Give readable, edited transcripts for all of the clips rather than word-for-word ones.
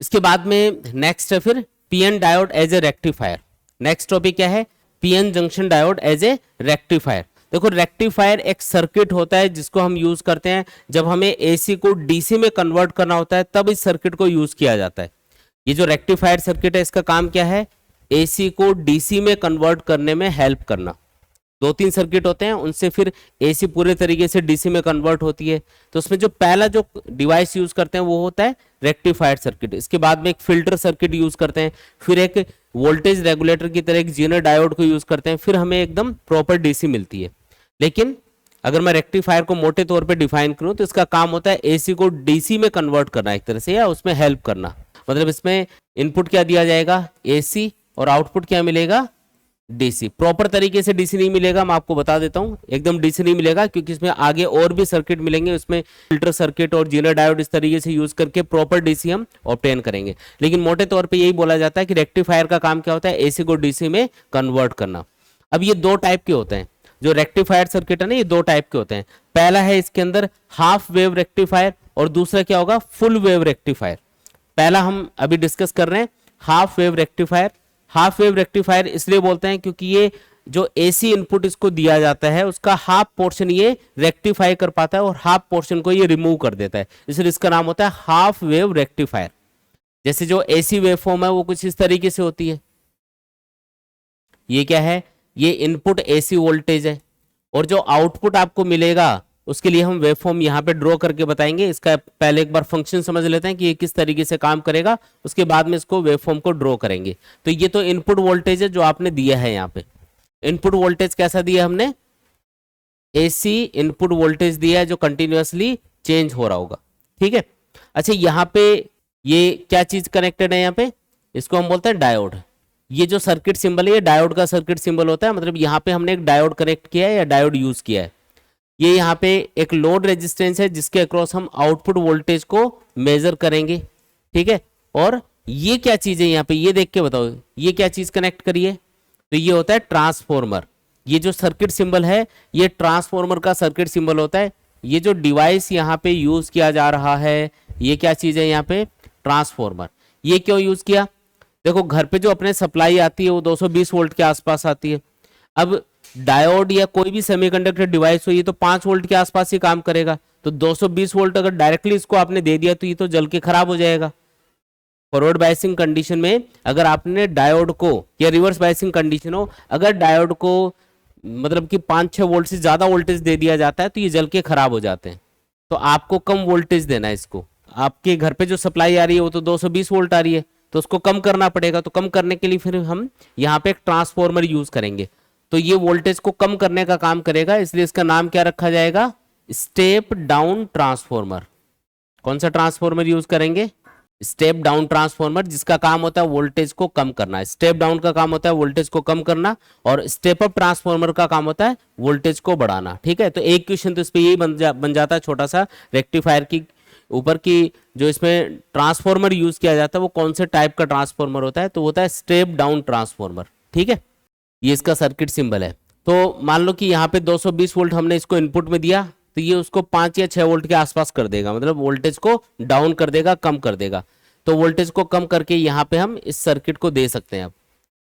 इसके बाद में नेक्स्ट है फिर PN diode as a rectifier. Next topic क्या है? PN junction diode as a rectifier. देखो रेक्टिफायर एक सर्किट होता है जिसको हम यूज करते हैं जब हमें एसी को डीसी में कन्वर्ट करना होता है, तब इस सर्किट को यूज किया जाता है। ये जो रेक्टिफायर सर्किट है इसका काम क्या है? एसी को डीसी में कन्वर्ट करने में हेल्प करना। दो तीन सर्किट होते हैं, उनसे फिर एसी पूरे तरीके से डीसी में कन्वर्ट होती है। तो उसमें जो पहला जो डिवाइस यूज करते हैं वो होता है रेक्टिफायर सर्किट। इसके बाद में एक फिल्टर सर्किट यूज करते हैं, फिर एक वोल्टेज रेगुलेटर की तरह एक जीनर डायोड को यूज करते हैं, फिर हमें एकदम प्रॉपर डीसी मिलती है। लेकिन अगर मैं रेक्टिफायर को मोटे तौर पे डिफाइन करूं तो इसका काम होता है एसी को डीसी में कन्वर्ट करना एक तरह से, या उसमें हेल्प करना। मतलब इसमें इनपुट क्या दिया जाएगा? एसी, और आउटपुट क्या मिलेगा? डीसी। प्रॉपर तरीके से डीसी नहीं मिलेगा, मैं आपको बता देता हूं, एकदम डीसी नहीं मिलेगा, क्योंकि इसमें आगे और भी सर्किट मिलेंगे, उसमें फिल्टर सर्किट और जीनर डायोड इस तरीके से यूज करके प्रॉपर डीसी हम ऑब्टेन करेंगे। लेकिन मोटे तौर पे यही बोला जाता है कि रेक्टिफायर का काम क्या होता है? एसी को डीसी में कन्वर्ट करना। अब ये दो टाइप के होते हैं, जो रेक्टिफायर सर्किट है ना, ये दो टाइप के होते हैं। पहला है इसके अंदर हाफ वेव रेक्टिफायर, और दूसरा क्या होगा? Full wave rectifier. पहला हम अभी डिस्कस कर रहे हैं half wave rectifier. Half wave rectifier इसलिए बोलते हैं क्योंकि ये जो एसी इनपुट इसको दिया जाता है उसका हाफ पोर्शन ये रेक्टिफाई कर पाता है और हाफ पोर्शन को ये रिमूव कर देता है, इसलिए इसका नाम होता है हाफ वेव रेक्टिफायर। जैसे जो एसी वेवफॉर्म है वो कुछ इस तरीके से होती है। ये क्या है? ये इनपुट एसी वोल्टेज है, और जो आउटपुट आपको मिलेगा उसके लिए हम वेवफॉर्म यहाँ पे ड्रॉ करके बताएंगे। इसका पहले एक बार फंक्शन समझ लेते हैं कि ये किस तरीके से काम करेगा, उसके बाद में इसको वेवफॉर्म को ड्रॉ करेंगे। तो ये तो इनपुट वोल्टेज है जो आपने दिया है। यहाँ पे इनपुट वोल्टेज कैसा दिया हमने? एसी इनपुट वोल्टेज दिया है जो कंटिन्यूअसली चेंज हो रहा होगा, ठीक है। अच्छा, यहाँ पे ये क्या चीज कनेक्टेड है? यहाँ पे इसको हम बोलते हैं डायोड। ये जो सर्किट सिंबल है ये डायोड का सर्किट सिंबल होता है, मतलब यहाँ पे हमने एक डायोड कनेक्ट किया है या डायोड यूज किया है। ये यहाँ पे एक लोड रेजिस्टेंस है जिसके अक्रॉस हम आउटपुट वोल्टेज को मेजर करेंगे, ठीक है। और ये क्या चीज है यहाँ पे? ये देख के बताओ, ये क्या चीज कनेक्ट करिए? तो ये होता है ट्रांसफॉर्मर। ये जो सर्किट सिंबल है ये ट्रांसफॉर्मर का सर्किट सिंबल होता है। ये जो डिवाइस यहाँ पे यूज किया जा रहा है ये क्या चीज है? यहाँ पे ट्रांसफॉर्मर। ये क्यों यूज किया? देखो घर पे जो अपने सप्लाई आती है वो 220 वोल्ट के आसपास आती है। अब डायोड या कोई भी सेमीकंडक्टर डिवाइस हो ये तो 5 वोल्ट के आसपास ही काम करेगा। तो 220 वोल्ट अगर डायरेक्टली इसको आपने दे दिया तो ये तो जल के खराब हो जाएगा। फॉरवर्ड बायसिंग कंडीशन में अगर आपने डायोड को, या रिवर्स बायसिंग कंडीशन हो, अगर डायोड को मतलब कि 5-6 वोल्ट से ज्यादा वोल्टेज दे दिया जाता है तो ये जल के खराब हो जाते हैं। तो आपको कम वोल्टेज देना है इसको। आपके घर पे जो सप्लाई आ रही है वो तो 220 वोल्ट आ रही है, तो उसको कम करना पड़ेगा। तो कम करने के लिए फिर हम यहाँ पे एक ट्रांसफॉर्मर यूज करेंगे, तो ये वोल्टेज को कम करने का काम करेगा, इसलिए इसका नाम क्या रखा जाएगा? Step down transformer. कौन सा ट्रांसफॉर्मर यूज करेंगे? स्टेप डाउन ट्रांसफॉर्मर, जिसका काम होता है वोल्टेज को कम करना। स्टेप डाउन का काम होता है वोल्टेज को कम करना, और स्टेप अप ट्रांसफॉर्मर का काम होता है वोल्टेज को बढ़ाना, ठीक है। तो एक क्वेश्चन तो इस पे यही बन जाता है छोटा सा, रेक्टिफायर की ऊपर की जो इसमें ट्रांसफॉर्मर यूज किया जाता है वो कौन से टाइप का ट्रांसफॉर्मर होता है? तो होता है स्टेप डाउन ट्रांसफॉर्मर, ठीक है। ये इसका सर्किट सिंबल है। तो मान लो कि यहाँ पे 220 वोल्ट हमने इसको इनपुट में दिया, तो ये उसको 5 या 6 वोल्ट के आसपास कर देगा, मतलब वोल्टेज को डाउन कर देगा, कम कर देगा। तो वोल्टेज को कम करके यहाँ पे हम इस सर्किट को दे सकते हैं। अब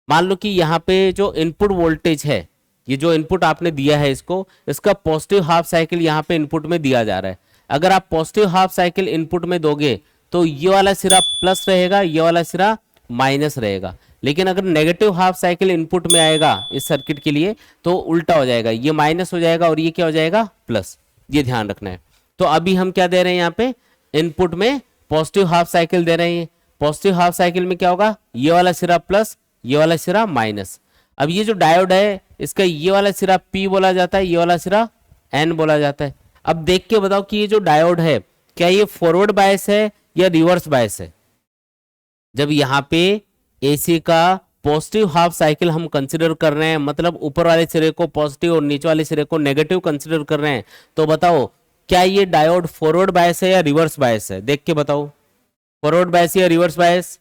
मान लो कि यहाँ पे जो इनपुट वोल्टेज है, ये जो इनपुट आपने दिया है इसको, इसका पॉजिटिव हाफ साइकिल यहाँ पे इनपुट में दिया जा रहा है। अगर आप पॉजिटिव हाफ साइकिल इनपुट में दोगे तो ये वाला सिरा प्लस रहेगा, ये वाला सिरा माइनस रहेगा। लेकिन अगर नेगेटिव हाफ साइकिल इनपुट में आएगा इस सर्किट के लिए तो उल्टा हो जाएगा, ये माइनस हो जाएगा और ये क्या हो जाएगा? प्लस। ये ध्यान रखना है। तो अभी हम क्या दे रहे हैं? यहाँ पे इनपुट में पॉजिटिव हाफ साइकिल दे रहे हैं। पॉजिटिव हाफ साइकिल में क्या होगा? ये वाला सिरा प्लस, ये वाला सिरा माइनस। अब ये जो डायोड है इसका ये वाला सिरा P बोला जाता है, ये वाला सिरा N बोला जाता है। अब देख के बताओ कि ये जो डायोड है क्या ये फॉरवर्ड बायस है या रिवर्स बायस है? जब यहाँ पे एसी का पॉजिटिव हाफ साइकिल हम कंसिडर कर रहे हैं, मतलब ऊपर वाले सिरे को पॉजिटिव और नीचे वाले सिरे को नेगेटिव कंसिडर कर रहे हैं, तो बताओ क्या ये डायोड फॉरवर्ड बायस है या रिवर्स बायस है? देख के बताओ, फॉरवर्ड बायस या रिवर्स बायस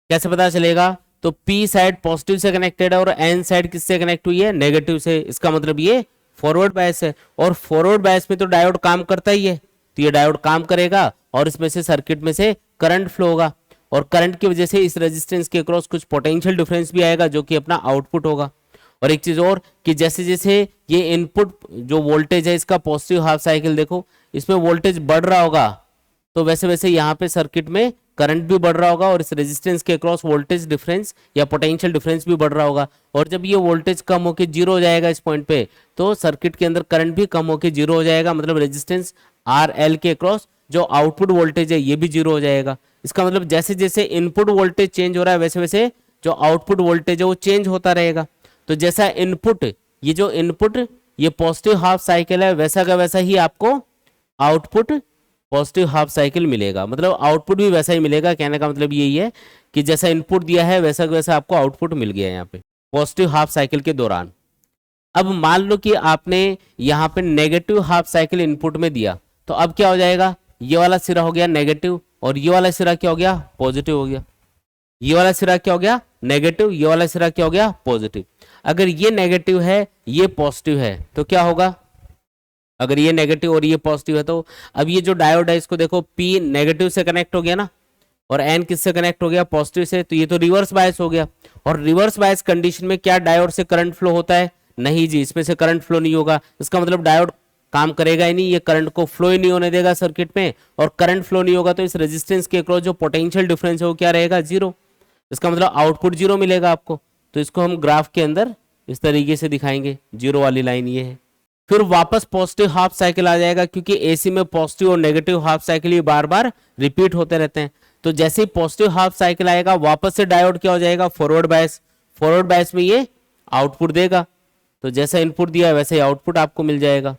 कैसे पता चलेगा? तो P साइड पॉजिटिव से कनेक्टेड है और N साइड किससे कनेक्ट हुई है? नेगेटिव से। इसका मतलब ये फॉरवर्ड बायस है, और फॉरवर्ड बायस में तो डायोड काम करता ही है, तो ये डायोड काम करेगा और इसमें से सर्किट में से करंट फ्लो होगा। और करंट की वजह से इस रेजिस्टेंस के अक्रॉस कुछ पोटेंशियल डिफरेंस भी आएगा जो कि अपना आउटपुट होगा। और एक चीज और कि जैसे जैसे ये इनपुट जो वोल्टेज है इसका पॉजिटिव हाफ साइकिल देखो, इसमें वोल्टेज बढ़ रहा होगा तो वैसे वैसे यहाँ पे सर्किट में करंट भी बढ़ रहा होगा और इस रेजिस्टेंस के अक्रॉस वोल्टेज डिफरेंस या पोटेंशियल डिफरेंस भी बढ़ रहा होगा। और जब ये वोल्टेज कम होकर जीरो हो जाएगा इस पॉइंट पे, तो सर्किट के अंदर करंट भी कम होकर जीरो हो जाएगा, मतलब रेजिस्टेंस आर एल के अक्रॉस जो आउटपुट वोल्टेज है ये भी जीरो हो जाएगा। इसका मतलब जैसे जैसे इनपुट वोल्टेज चेंज हो रहा है वैसे वैसे जो आउटपुट वोल्टेज है वो चेंज होता रहेगा। तो जैसा इनपुट, ये जो इनपुट ये पॉजिटिव हाफ साइकिल है, वैसा का वैसा ही आपको आउटपुट पॉजिटिव हाफ साइकिल मिलेगा, मतलब आउटपुट भी वैसा ही मिलेगा। कहने का मतलब यही है कि जैसा इनपुट दिया है वैसा का वैसा आपको आउटपुट मिल गया है यहाँ पे पॉजिटिव हाफ साइकिल के दौरान। अब मान लो कि आपने यहाँ पे नेगेटिव हाफ साइकिल इनपुट में दिया, तो अब क्या हो जाएगा, ये वाला सिरा हो गया नेगेटिव और ये वाला सिरा क्या हो गया, पॉजिटिव हो गया। ये वाला सिरा क्या हो गया, नेगेटिव, ये वाला सिरा क्या हो गया, पॉजिटिव। अगर ये नेगेटिव है ये पॉजिटिव है तो क्या होगा, अगर ये नेगेटिव और ये पॉजिटिव है तो अब ये जो डायोड है इसको देखो, पी नेगेटिव से कनेक्ट हो गया ना और एन किससे कनेक्ट हो गया, पॉजिटिव से, तो ये तो रिवर्स बायस हो गया। और रिवर्स बायस कंडीशन में क्या डायोड से करंट फ्लो होता है, नहीं जी, इसमें से करंट फ्लो नहीं होगा। इसका मतलब डायोड काम करेगा ही नहीं, ये करंट को फ्लो ही नहीं होने देगा सर्किट में, और करंट फ्लो नहीं होगा तो इस रेजिस्टेंस के अक्रॉस जो पोटेंशियल डिफरेंस है वो क्या रहेगा, जीरो। इसका मतलब आउटपुट जीरो मिलेगा आपको। तो इसको हम ग्राफ के अंदर इस तरीके से दिखाएंगे, जीरो वाली लाइन ये है। फिर वापस पॉजिटिव हाफ साइकिल आ जाएगा क्योंकि एसी में पॉजिटिव और नेगेटिव हाफ साइकिल ये बार बार रिपीट होते रहते हैं। तो जैसे ही पॉजिटिव हाफ साइकिल आएगा वापस से डायोड क्या हो जाएगा, फॉरवर्ड बायस। फॉरवर्ड बायस में ये आउटपुट देगा, तो जैसा इनपुट दिया है वैसे ही आउटपुट आपको मिल जाएगा।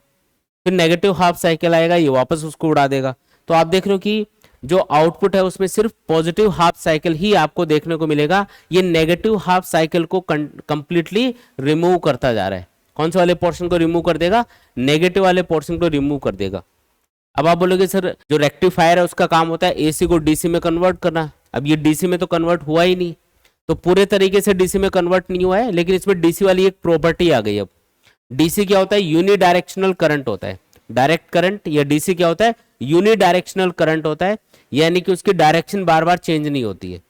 फिर नेगेटिव हाफ साइकिल आएगा, ये वापस उसको उड़ा देगा। तो आप देख रहे हो कि जो आउटपुट है उसमें सिर्फ पॉजिटिव हाफ साइकिल ही आपको देखने को मिलेगा, ये नेगेटिव हाफ साइकिल को कंप्लीटली रिमूव करता जा रहा है। कौन से वाले पोर्शन को रिमूव कर देगा, नेगेटिव वाले पोर्शन को रिमूव कर देगा। अब आप बोलोगे सर जो रेक्टिफायर है उसका काम होता है एसी को डीसी में कन्वर्ट करना, अब ये डीसी में तो कन्वर्ट हुआ ही नहीं, तो पूरे तरीके से डीसी में कन्वर्ट नहीं हुआ है, लेकिन इसमें डीसी वाली एक प्रॉपर्टी आ गई। अब डीसी क्या होता है, यूनिडायरेक्शनल करंट होता है, डायरेक्ट करंट, या डीसी क्या होता है, यूनिडायरेक्शनल करंट होता है, यानी कि उसकी डायरेक्शन बार बार चेंज नहीं होती है।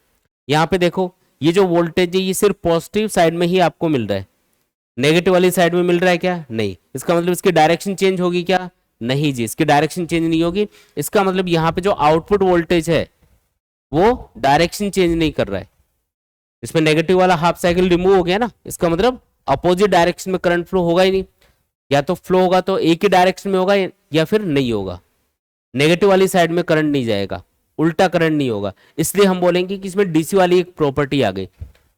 यहाँ पे देखो ये जो वोल्टेज है ये सिर्फ पॉजिटिव साइड में ही आपको मिल रहा है, नेगेटिव वाली साइड में मिल रहा है क्या, नहीं। इसका मतलब इसकी डायरेक्शन चेंज होगी क्या, नहीं जी, इसकी डायरेक्शन चेंज नहीं होगी। इसका मतलब यहाँ पे जो आउटपुट वोल्टेज है वो डायरेक्शन चेंज नहीं कर रहा है, इसमें नेगेटिव वाला हाफ साइकिल रिमूव हो गया ना, इसका मतलब अपोजिट डायरेक्शन में करंट फ्लो होगा ही नहीं, या तो फ्लो होगा तो एक ही डायरेक्शन में होगा या फिर नहीं होगा, नेगेटिव वाली साइड में करंट नहीं जाएगा, उल्टा करंट नहीं होगा। इसलिए हम बोलेंगे कि इसमें डीसी वाली एक प्रॉपर्टी आ गई।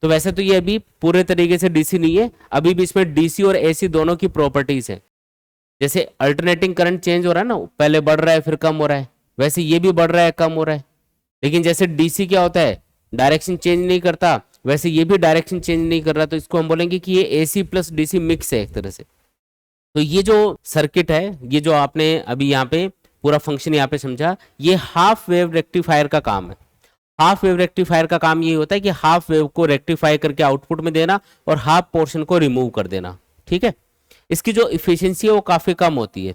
तो वैसे तो ये अभी पूरे तरीके से डीसी नहीं है, अभी भी इसमें डीसी और एसी दोनों की प्रॉपर्टीज है। जैसे अल्टरनेटिंग करंट चेंज हो रहा है ना, पहले बढ़ रहा है फिर कम हो रहा है, वैसे ये भी बढ़ रहा है कम हो रहा है। लेकिन जैसे डीसी क्या होता है, डायरेक्शन चेंज नहीं करता, वैसे ये भी डायरेक्शन चेंज नहीं कर रहा, तो इसको हम बोलेंगे कि ये एसी प्लस डीसी मिक्स है एक तरह से। तो ये जो सर्किट है, ये जो आपने अभी यहाँ पे पूरा फंक्शन यहाँ पे समझा, ये हाफ वेव रेक्टिफायर का काम है। हाफ वेव रेक्टिफायर का काम ये होता है कि हाफ वेव को रेक्टिफाई करके आउटपुट में देना और हाफ पोर्शन को रिमूव कर देना, ठीक है। इसकी जो इफिशियंसी है वो काफी कम होती है।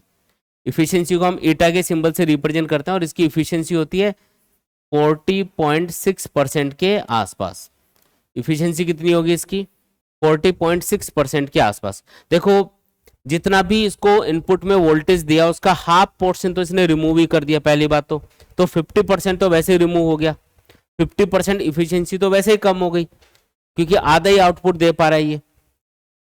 इफिशियंसी को हम ईटा के सिंबल से रिप्रेजेंट करते हैं और इसकी इफिशियंसी होती है 40.6% के आसपास। इफिशियंसी कितनी होगी इसकी, 40.6% के आसपास। देखो जितना भी इसको इनपुट में वोल्टेज दिया उसका हाफ पोर्शन तो इसने रिमूव ही कर दिया पहली बात तो 50% तो वैसे ही रिमूव हो गया। 50% इफिशियंसी तो वैसे ही कम हो गई क्योंकि आधा ही आउटपुट दे पा रहा है ये,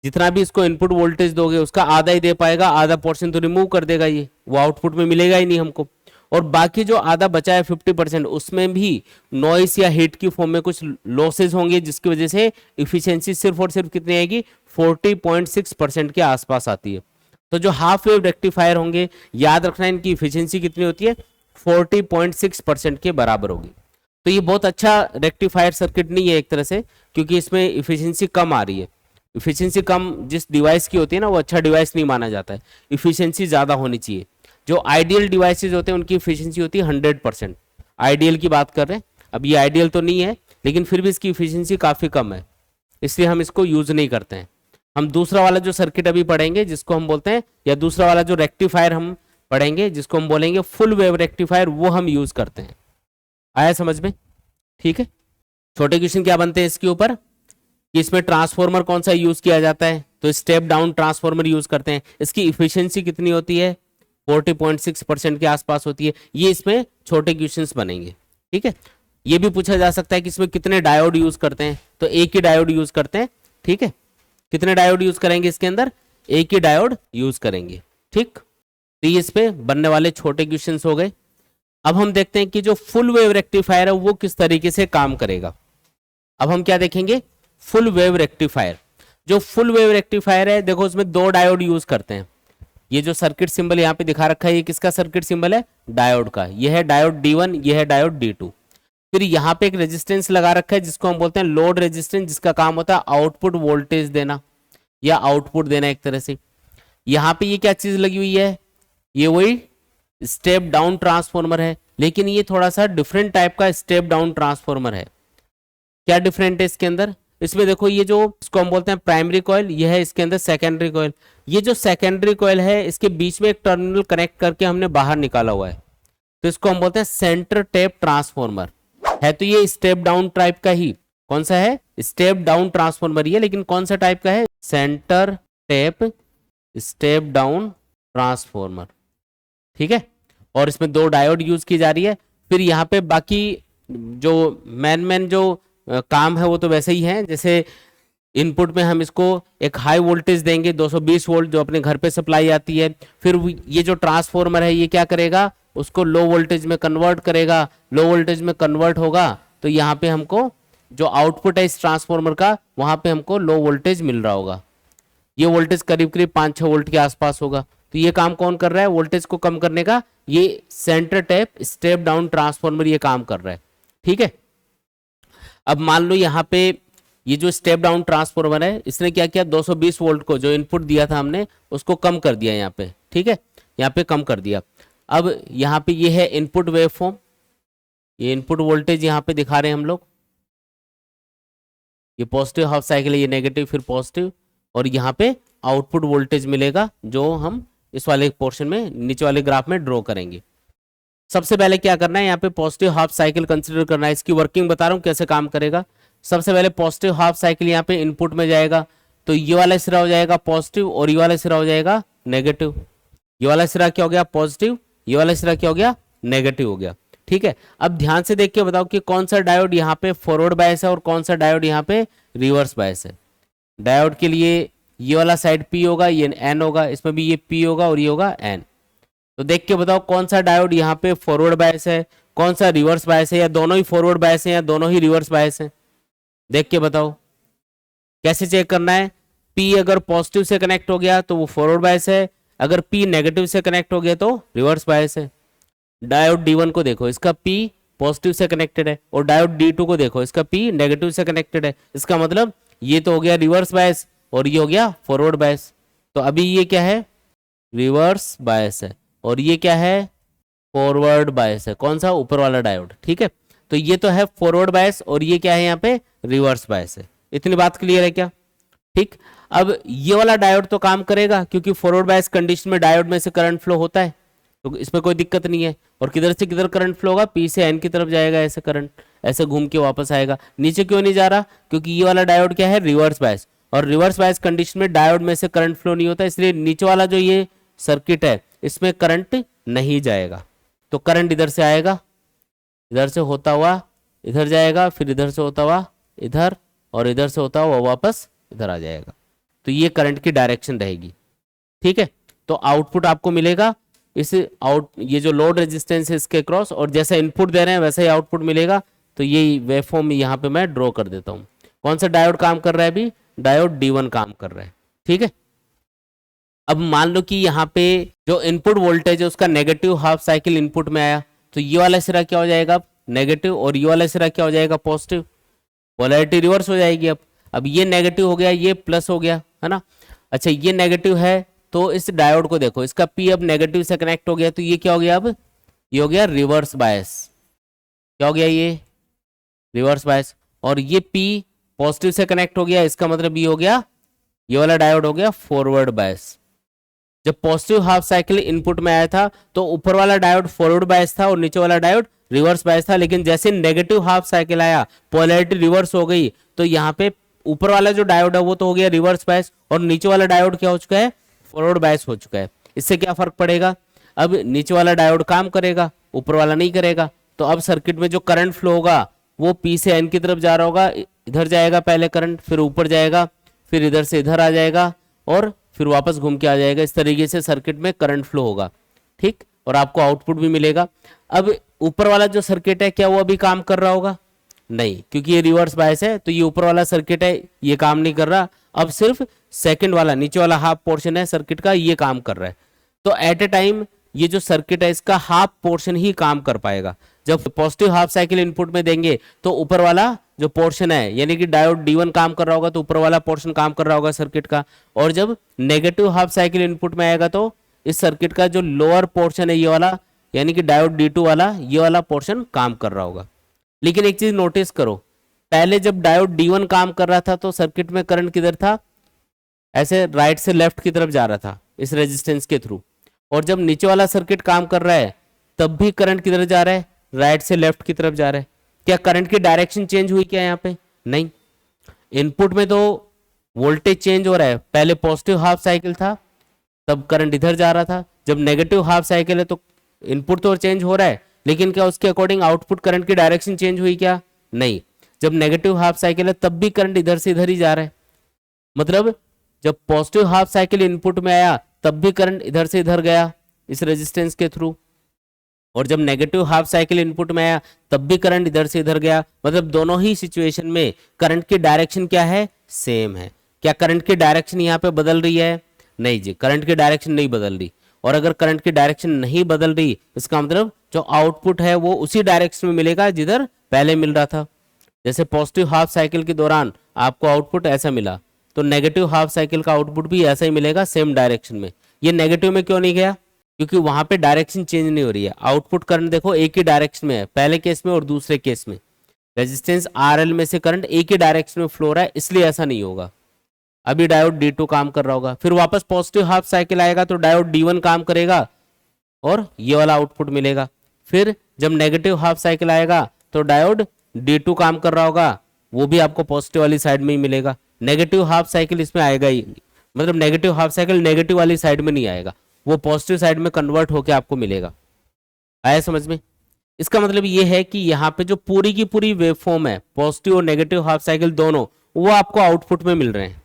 जितना भी इसको इनपुट वोल्टेज दोगे उसका आधा ही दे पाएगा, आधा पोर्शन तो रिमूव कर देगा ये, वो आउटपुट में मिलेगा ही नहीं हमको। और बाकी जो आधा बचा है 50% उसमें भी नॉइस या हीट की फॉर्म में कुछ लॉसेज होंगे जिसकी वजह से इफिशियंसी सिर्फ और सिर्फ कितनी आएगी, 40.6% के आसपास आती है। तो जो हाफ वेव रेक्टिफायर होंगे याद रखना इनकी इफिशियंसी कितनी होती है, 40.6% के बराबर होगी। तो ये बहुत अच्छा रेक्टिफायर सर्किट नहीं है एक तरह से, क्योंकि इसमें इफिशियंसी कम आ रही है। इफिशियंसी कम जिस डिवाइस की होती है ना वो अच्छा डिवाइस नहीं माना जाता है, इफिशियंसी ज़्यादा होनी चाहिए। जो आइडियल डिवाइसेज होते हैं उनकी इफिशियंसी होती है 100%, आइडियल की बात कर रहे हैं। अब ये आइडियल तो नहीं है लेकिन फिर भी इसकी इफिशियंसी काफ़ी कम है, इसलिए हम इसको यूज़ नहीं करते हैं। हम दूसरा वाला जो सर्किट अभी पढ़ेंगे जिसको हम बोलते हैं, या दूसरा वाला जो रेक्टिफायर हम पढ़ेंगे जिसको हम बोलेंगे फुल वेव रेक्टिफायर, वो हम यूज़ करते हैं। आया समझ में, ठीक है, छोटे क्वेश्चन क्या बनते हैं इसके ऊपर कि इसमें ट्रांसफॉर्मर कौन सा यूज किया जाता है, तो स्टेप डाउन ट्रांसफॉर्मर यूज करते हैं। इसकी इफिशियंसी कितनी होती है, 40.6% के आसपास होती है। ये इसमें छोटे क्वेश्चंस बनेंगे। ठीक है, ये भी पूछा जा सकता है कि इसमें कितने डायोड यूज करते हैं, तो एक ही डायोड यूज करते हैं। ठीक है, कितने डायोड यूज करेंगे इसके अंदर, एक ही डायोड यूज करेंगे। ठीक, तो ये इस पे बनने वाले छोटे क्वेश्चंस हो गए। अब हम देखते हैं कि जो फुल वेव रेक्टिफायर है वो किस तरीके से काम करेगा। अब हम क्या देखेंगे, फुल वेव रेक्टिफायर। जो फुल वेव रेक्टिफायर है, देखो उसमें दो डायोड यूज करते हैं। ये जो सर्किट सिंबल यहाँ पे दिखा रखा है, ये किसका सर्किट सिंबल है, डायोड का। ये है डायोड D1, ये है डायोड D2। फिर यहाँ पे एक रेजिस्टेंस लगा रखा है जिसको हम बोलते हैं लोड रेजिस्टेंस, जिसका काम होता है आउटपुट वोल्टेज देना या आउटपुट देना एक तरह से। यहाँ पे ये क्या चीज लगी हुई है, ये वही स्टेप डाउन ट्रांसफॉर्मर है, लेकिन ये थोड़ा सा डिफरेंट टाइप का स्टेप डाउन ट्रांसफॉर्मर है। क्या डिफरेंट है इसके अंदर, इसमें देखो ये जो इसको हम बोलते हैं प्राइमरी कॉइल, ये है इसके अंदर सेकेंडरी कॉइल। ये जो सेकेंडरी कॉइल है इसके बीच में एक टर्मिनल कनेक्ट करके हमने बाहर निकाला हुआ है, तो इसको हम बोलते हैं सेंटर टेप ट्रांसफॉर्मर है। तो ये स्टेप डाउन टाइप का ही, कौन सा है, स्टेप डाउन ट्रांसफॉर्मर ही है, लेकिन कौन सा टाइप का है, centre tap step down transformer. ठीक है, और इसमें दो डायोड यूज की जा रही है। फिर यहाँ पे बाकी जो मेन जो काम है वो तो वैसे ही है, जैसे इनपुट में हम इसको एक हाई वोल्टेज देंगे 220 वोल्ट जो अपने घर पे सप्लाई आती है। फिर ये जो ट्रांसफॉर्मर है ये क्या करेगा, उसको लो वोल्टेज में कन्वर्ट करेगा। लो वोल्टेज में कन्वर्ट होगा तो यहाँ पे हमको जो आउटपुट है इस ट्रांसफॉर्मर का, वहां पे हमको लो वोल्टेज मिल रहा होगा। ये वोल्टेज करीब करीब 5-6 वोल्ट के आसपास होगा। तो ये काम कौन कर रहा है, वोल्टेज को कम करने का ये centre tap step down transformer ये काम कर रहा है। ठीक है, अब मान लो यहाँ पे ये जो स्टेप डाउन ट्रांसफॉर्मर है इसने क्या किया, 220 वोल्ट को जो इनपुट दिया था हमने उसको कम कर दिया यहाँ पे। ठीक है, यहाँ पे कम कर दिया। अब यहाँ पे ये है इनपुट वेवफॉर्म, ये इनपुट वोल्टेज यहाँ पे दिखा रहे हैं हम लोग, ये पॉजिटिव हाफ साइकिल है, ये नेगेटिव फिर पॉजिटिव, और यहाँ पे आउटपुट वोल्टेज मिलेगा जो हम इस वाले पोर्शन में नीचे वाले ग्राफ में ड्रॉ करेंगे। सबसे पहले क्या करना है, यहाँ पे पॉजिटिव हाफ साइकिल कंसीडर करना है। इसकी वर्किंग बता रहा हूँ कैसे काम करेगा। सबसे पहले पॉजिटिव हाफ साइकिल यहाँ पे इनपुट में जाएगा, तो ये वाला सिरा हो जाएगा पॉजिटिव और ये वाला सिरा हो जाएगा नेगेटिव। ये वाला सिरा क्या हो गया पॉजिटिव, ये वाला सिरा क्या हो गया नेगेटिव हो गया। ठीक है, अब ध्यान से देख के बताओ कि कौन सा डायोड यहाँ पे फॉरवर्ड बायस है और कौन सा डायोड यहाँ पे रिवर्स बायस है। डायोड के लिए ये वाला साइड P होगा, ये N होगा, इसमें भी ये P होगा और ये होगा N। तो देख के बताओ कौन सा डायोड यहाँ पे फॉरवर्ड बायस है, कौन सा रिवर्स बायस है, या दोनों ही फॉरवर्ड बायस है या दोनों ही रिवर्स बायस है। देख के बताओ कैसे चेक करना है। P अगर पॉजिटिव से कनेक्ट हो गया तो वो फॉरवर्ड बायस है, अगर P नेगेटिव से कनेक्ट हो गया तो रिवर्स बायस है। डायोड D1 को देखो, इसका P पॉजिटिव से कनेक्टेड है, और डायोड D2 को देखो, इसका P नेगेटिव से कनेक्टेड है। इसका मतलब ये तो हो गया रिवर्स बायस और ये हो गया फॉरवर्ड बायस। तो अभी ये क्या है, रिवर्स बायस है, और ये क्या है फॉरवर्ड बायस है। कौन सा, ऊपर वाला डायोड। ठीक है, तो ये तो है फॉरवर्ड बायस और ये क्या है यहाँ पे रिवर्स बायस है। इतनी बात क्लियर है क्या। ठीक, अब ये वाला डायोड तो काम करेगा क्योंकि फॉरवर्ड बायस कंडीशन में डायोड में से करंट फ्लो होता है, तो इसमें कोई दिक्कत नहीं है। और किधर से किधर करंट फ्लो होगा, P से N की तरफ जाएगा, ऐसे करंट ऐसे घूम के वापस आएगा। नीचे क्यों नहीं जा रहा, क्योंकि ये वाला डायोड क्या है रिवर्स बायस, और रिवर्स बायस कंडीशन में डायोड में से करंट फ्लो नहीं होता, इसलिए नीचे वाला जो ये सर्किट है इसमें करंट नहीं जाएगा। तो करंट इधर से आएगा, इधर से होता हुआ इधर जाएगा, फिर इधर से होता हुआ इधर, और इधर से होता हुआ वापस इधर आ जाएगा। तो ये करंट की डायरेक्शन रहेगी। ठीक है, तो आउटपुट आपको मिलेगा इस ये जो लोड रेजिस्टेंस है इसके क्रॉस, और जैसा इनपुट दे रहे हैं वैसा ही आउटपुट मिलेगा। तो ये वेवफॉर्म यहाँ पे मैं ड्रॉ कर देता हूँ। कौन सा डायोड काम कर रहा है, अभी डायोड D1 काम कर रहा है। ठीक है, अब मान लो कि यहाँ पे जो इनपुट वोल्टेज है उसका नेगेटिव हाफ साइकिल इनपुट में आया, तो ये वाला सिरा क्या हो जाएगा नेगेटिव, और ये वाला सिरा क्या हो जाएगा पॉजिटिव। पोलैरिटी रिवर्स हो जाएगी। अब ये नेगेटिव हो गया, ये प्लस हो गया, है ना। अच्छा, ये नेगेटिव है तो इस डायोड को देखो, इसका P अब नेगेटिव से कनेक्ट हो गया, तो ये क्या हो गया, अब ये हो गया रिवर्स बायस। क्या हो गया, ये रिवर्स बायस। और ये P पॉजिटिव से कनेक्ट हो गया, इसका मतलब ये हो गया, ये वाला डायोड हो गया फॉरवर्ड बायस। जब पॉजिटिव हाफ साइकिल इनपुट में आया था तो ऊपर वाला डायोड फॉरवर्ड बायस था और नीचे वाला डायोड रिवर्स बायस था, लेकिन जैसे नेगेटिव हाफ साइकिल आया, पोलैरिटी रिवर्स हो गई, तो यहाँ पे ऊपर वाला जो डायोड है वो तो हो गया रिवर्स बायस, और नीचे वाला डायोड क्या हो चुका है, फॉरवर्ड बायस हो चुका है। इससे क्या फर्क पड़ेगा, अब नीचे वाला डायोड काम करेगा, ऊपर वाला नहीं करेगा, तो अब सर्किट में जो करंट फ्लो होगा वो पी से एन की तरफ जा रहा होगा, इधर जाएगा पहले करंट, फिर ऊपर जाएगा, फिर इधर से इधर आ जाएगा, और फिर वापस घूम के आ जाएगा। इस तरीके से सर्किट में करंट फ्लो होगा, ठीक, और आपको आउटपुट भी मिलेगा। अब ऊपर वाला जो सर्किट है क्या वो अभी काम कर रहा होगा, नहीं, क्योंकि ये रिवर्स बायस है, तो ये ऊपर वाला सर्किट है ये काम नहीं कर रहा, अब सिर्फ सेकंड वाला नीचे वाला हाफ पोर्शन है सर्किट का ये काम कर रहा है। तो एट ए टाइम ये जो सर्किट है इसका हाफ पोर्शन ही काम कर पाएगा। जब पॉजिटिव हाफ साइकिल इनपुट में देंगे तो ऊपर वाला जो पोर्शन है यानी कि डायोड D1 काम कर रहा होगा, तो ऊपर वाला पोर्शन काम कर रहा होगा सर्किट का, और जब नेगेटिव हाफ साइकिल इनपुट में आएगा तो इस सर्किट का जो लोअर पोर्शन है ये वाला यानी कि डायोड D2 वाला ये वाला पोर्शन काम कर रहा होगा। लेकिन एक चीज नोटिस करो, पहले जब डायोड D1 काम कर रहा था तो सर्किट में करंट किधर था, ऐसे राइट से लेफ्ट की तरफ जा रहा था इस रेजिस्टेंस के थ्रू, और जब नीचे वाला सर्किट काम कर रहा है तब भी करंट किधर जा रहा है, राइट से लेफ्ट की तरफ जा रहा है। क्या करंट की डायरेक्शन चेंज हुई क्या यहाँ पे, नहीं, इनपुट में तो वोल्टेज चेंज हो रहा है, पहले पॉजिटिव हाफ साइकिल था तब करंट इधर जा रहा था, जब नेगेटिव हाफ साइकिल है तो इनपुट तो चेंज हो रहा है, लेकिन क्या उसके अकॉर्डिंग आउटपुट करंट की डायरेक्शन चेंज हुई क्या, नहीं, जब नेगेटिव हाफ साइकिल है तब भी करंट इधर से इधर ही जा रहा है। मतलब जब पॉजिटिव हाफ साइकिल इनपुट में आया तब भी करंट इधर से इधर गया इस रेजिस्टेंस के थ्रू, और जब नेगेटिव हाफ साइकिल इनपुट में आया तब भी करंट इधर से इधर गया। मतलब दोनों ही सिचुएशन में करंट की डायरेक्शन क्या है, सेम है। क्या करंट की डायरेक्शन यहाँ पे बदल रही है, नहीं जी, करंट की डायरेक्शन नहीं बदल रही। और अगर करंट की डायरेक्शन नहीं बदल रही इसका मतलब जो आउटपुट है वो उसी डायरेक्शन में मिलेगा जिधर पहले मिल रहा था। जैसे पॉजिटिव हाफ साइकिल के दौरान आपको आउटपुट ऐसा मिला, तो नेगेटिव हाफ साइकिल का आउटपुट भी ऐसा ही मिलेगा सेम डायरेक्शन में। ये नेगेटिव में क्यों नहीं गया, क्योंकि वहां पे डायरेक्शन चेंज नहीं हो रही है, आउटपुट करंट देखो एक ही डायरेक्शन में है, पहले केस में और दूसरे केस में रेजिस्टेंस RL में से करंट एक ही डायरेक्शन में फ्लो रहा है, इसलिए ऐसा नहीं होगा। अभी डायोड D2 काम कर रहा होगा, फिर वापस पॉजिटिव हाफ साइकिल आएगा तो डायोड D1 काम करेगा और ये वाला आउटपुट मिलेगा। फिर जब नेगेटिव हाफ साइकिल आएगा तो डायोड D2 काम कर रहा होगा, वो भी आपको पॉजिटिव वाली साइड में ही मिलेगा। नेगेटिव हाफ साइकिल इसमें आएगा ही, मतलब नेगेटिव हाफ साइकिल नेगेटिव वाली साइड में नहीं आएगा, वो पॉजिटिव साइड में कन्वर्ट होकर आपको मिलेगा। आया समझ में? इसका मतलब ये है कि यहाँ पे जो पूरी की पूरी वेव फॉर्म है, पॉजिटिव और नेगेटिव हाफ साइकिल दोनों, वो आपको आउटपुट में मिल रहे हैं,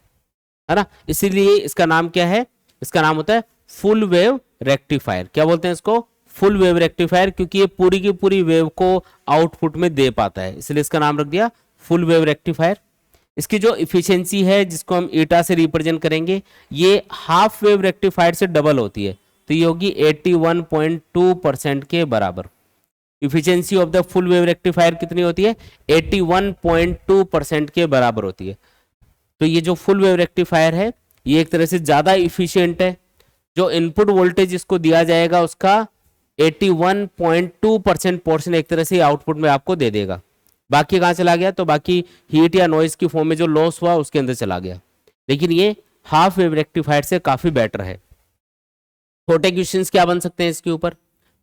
है ना। इसीलिए इसका नाम क्या है, इसका नाम होता है फुल वेव रेक्टिफायर। क्या बोलते हैं इसको, फुल वेव रेक्टिफायर, क्योंकि ये पूरी की पूरी वेव को आउटपुट में दे पाता है, इसलिए इसका नाम रख दिया फुल वेव रेक्टिफायर। इसकी जो इफिशियंसी है जिसको हम ईटा से रिप्रेजेंट करेंगे, ये हाफ वेव रेक्टिफायर से डबल होती है, तो ये होगी 81.2% के बराबर। Efficiency of the full wave rectifier कितनी होती है, 81.2% के बराबर होती है। तो ये जो फुल वेव रेक्टिफायर है ये एक तरह से ज्यादा इफिशियंट है। जो इनपुट वोल्टेज इसको दिया जाएगा उसका 81.2% पोर्शन एक तरह से आउटपुट में आपको दे देगा। बाकी कहाँ चला गया, तो बाकी हीट या नॉइस की फॉर्म में जो लॉस हुआ उसके अंदर चला गया। लेकिन ये हाफ वेव रेक्टिफायर से काफी बेटर है। छोटे क्वेश्चंस क्या बन सकते हैं इसके ऊपर।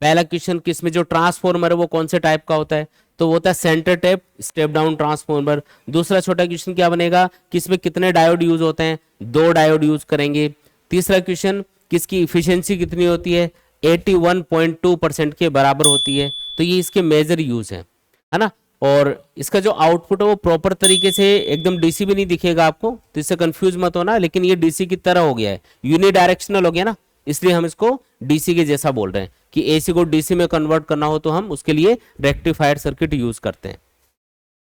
पहला क्वेश्चन, किसमें जो ट्रांसफॉर्मर है वो कौन से टाइप का होता है, तो वो होता है centre tap step down transformer. दूसरा छोटा क्वेश्चन क्या बनेगा, किसमें कितने डायोड यूज होते हैं, 2 डायोड यूज करेंगे। तीसरा क्वेश्चन, किसकी इफिशियंसी कितनी होती है, 81.2% के बराबर होती है। तो ये इसके मेजर यूज है ना। और इसका जो आउटपुट है वो प्रॉपर तरीके से एकदम डीसी भी नहीं दिखेगा आपको, तो इससे कंफ्यूज मत होना, लेकिन ये डीसी की तरह हो गया है, यूनिडायरेक्शनल हो गया ना, इसलिए हम इसको डीसी के जैसा बोल रहे हैं कि एसी को डीसी में कन्वर्ट करना हो तो हम उसके लिए रेक्टिफायर सर्किट यूज करते हैं।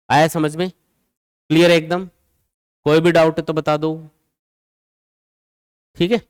आया समझ में, क्लियर है एकदम, कोई भी डाउट है तो बता दो, ठीक है।